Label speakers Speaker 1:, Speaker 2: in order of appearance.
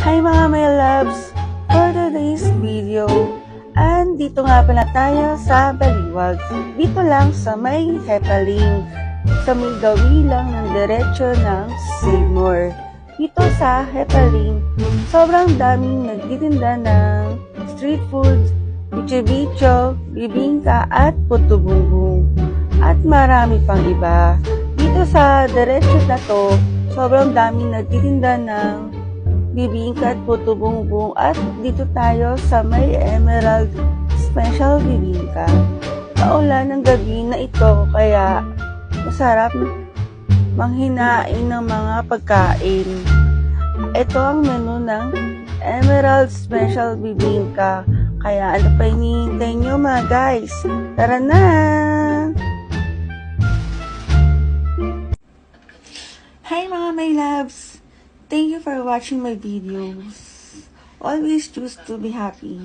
Speaker 1: Hi mga my loves! For today's video, andito nga pala tayo sa Baliwag. Dito lang sa may Hepaling, sa may gawi lang ng diretsyo ng Seymour. Dito sa Hepaling, sobrang daming nagtitinda ng street food, bicho-bicho, bibingka at puto bumbong. At marami pang iba. Dito sa diretsyo na to, sobrang daming nagtitinda ng bibingka at puto bumbong. At dito tayo sa may Emerald Special Bibingka. Paulan ng gabi na ito, kaya masarap manghinain ng mga pagkain. Ito ang menu ng Emerald Special Bibingka. Kaya ano pa hinihintay nyo mga guys? Tara na! Hi mga my loves! Thank you for watching my videos. Always choose to be happy.